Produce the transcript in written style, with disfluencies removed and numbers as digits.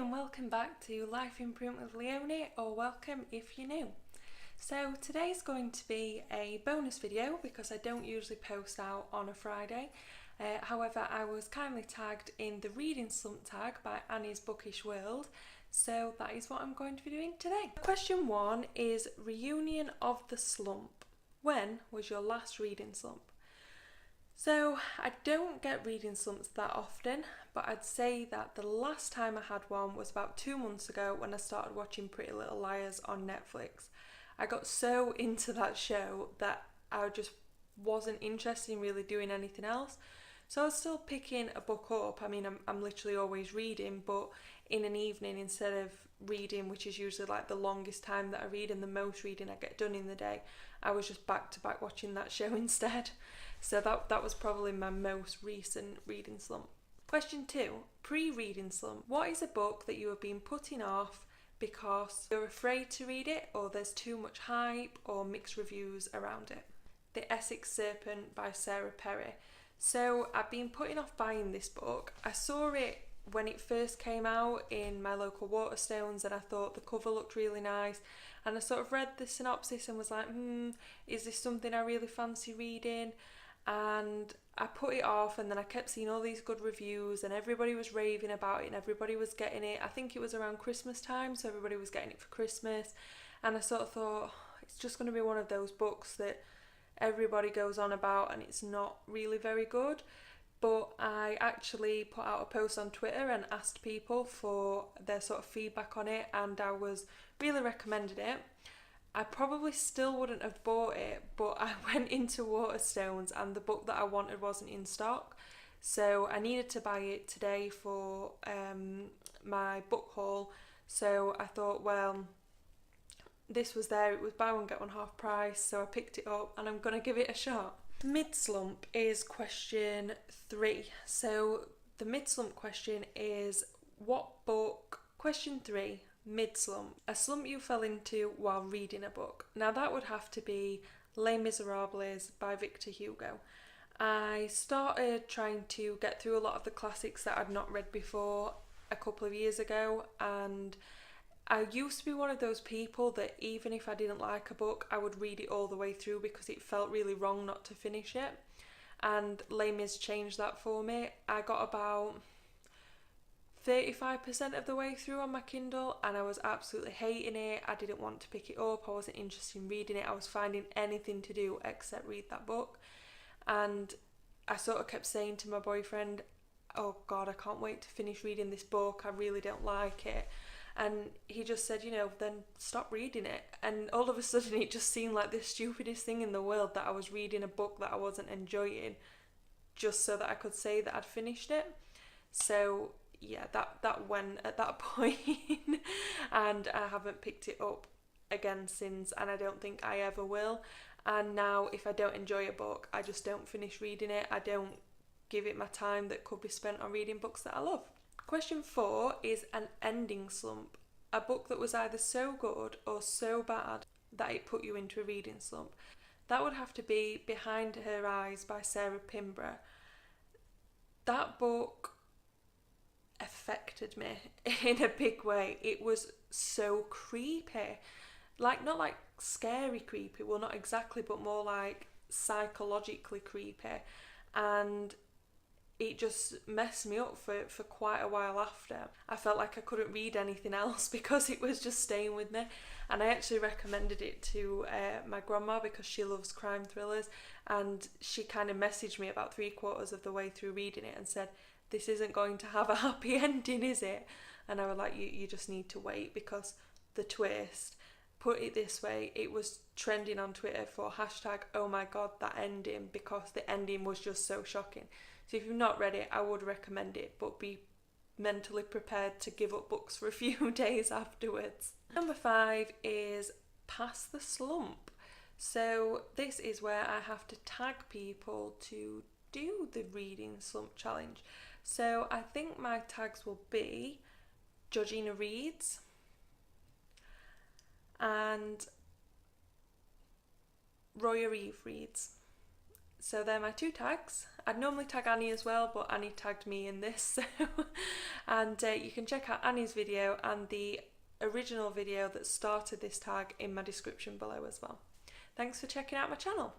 and welcome back to Life Improvement with Leonie, or welcome if you're new. So today's going to be a bonus video because I don't usually post out on a Friday. However, I was kindly tagged in the Reading Slump tag by Annie's Bookish World, so that is what I'm going to be doing today. Question 1 is Reunion of the Slump. When was your last reading slump? So I don't get reading slumps that often, but I'd say that the last time I had one was about 2 months ago when I started watching Pretty Little Liars on Netflix. I got so into that show that I just wasn't interested in really doing anything else. So I was still picking a book up. I mean, I'm literally always reading, but in an evening instead of reading, which is usually like the longest time that I read and the most reading I get done in the day, I was just back to back watching that show instead. So that was probably my most recent reading slump. Question 2, pre-reading slump. What is a book that you have been putting off because you're afraid to read it, or there's too much hype or mixed reviews around it? The Ethics Serpent by Sarah Perry. So I've been putting off buying this book. I saw it when it first came out in my local Waterstones and I thought the cover looked really nice, and I sort of read the synopsis and was like, is this something I really fancy reading? And I put it off, and then I kept seeing all these good reviews and everybody was raving about it and everybody was getting it. I think it was around Christmas time, so everybody was getting it for Christmas, and I sort of thought it's just going to be one of those books that everybody goes on about and it's not really very good. But I actually put out a post on Twitter and asked people for their sort of feedback on it, and I was really recommended it. I probably still wouldn't have bought it, but I went into Waterstones and the book that I wanted wasn't in stock, so I needed to buy it today for my book haul. So I thought, well, this was there, it was buy one get one half price, so I picked it up and I'm going to give it a shot. Mid-slump is question 3. So the mid-slump question is what book? Question 3, mid-slump. A slump you fell into while reading a book. Now that would have to be Les Miserables by Victor Hugo. I started trying to get through a lot of the classics that I'd not read before a couple of years ago, and I used to be one of those people that even if I didn't like a book, I would read it all the way through because it felt really wrong not to finish it. And Les Mis changed that for me. I got about 35% of the way through on my Kindle and I was absolutely hating it. I didn't want to pick it up. I wasn't interested in reading it. I was finding anything to do except read that book. And I sort of kept saying to my boyfriend, oh God, I can't wait to finish reading this book. I really don't like it. And he just said, then stop reading it. And all of a sudden it just seemed like the stupidest thing in the world that I was reading a book that I wasn't enjoying just so that I could say that I'd finished it. So yeah, that went at that point and I haven't picked it up again since, and I don't think I ever will. And now if I don't enjoy a book, I just don't finish reading it. I don't give it my time that could be spent on reading books that I love. Question 4 is an ending slump. A book that was either so good or so bad that it put you into a reading slump. That would have to be Behind Her Eyes by Sarah Pinborough. That book affected me in a big way. It was so creepy. Not like scary creepy, well not exactly, but more like psychologically creepy. And it just messed me up for quite a while after. I felt like I couldn't read anything else because it was just staying with me. And I actually recommended it to my grandma because she loves crime thrillers, and she kind of messaged me about 3/4 of the way through reading it and said, this isn't going to have a happy ending, is it? And I was like, you just need to wait because the twist, put it this way, it was trending on Twitter for #oh my god that ending, because the ending was just so shocking. So if you've not read it, I would recommend it, but be mentally prepared to give up books for a few days afterwards. Number 5 is Pass the Slump. So this is where I have to tag people to do the reading slump challenge. So I think my tags will be Georgina Reads and Roya Eve Reads. So they're my two tags. I'd normally tag Annie as well, but Annie tagged me in this. So and you can check out Annie's video and the original video that started this tag in my description below as well. Thanks for checking out my channel.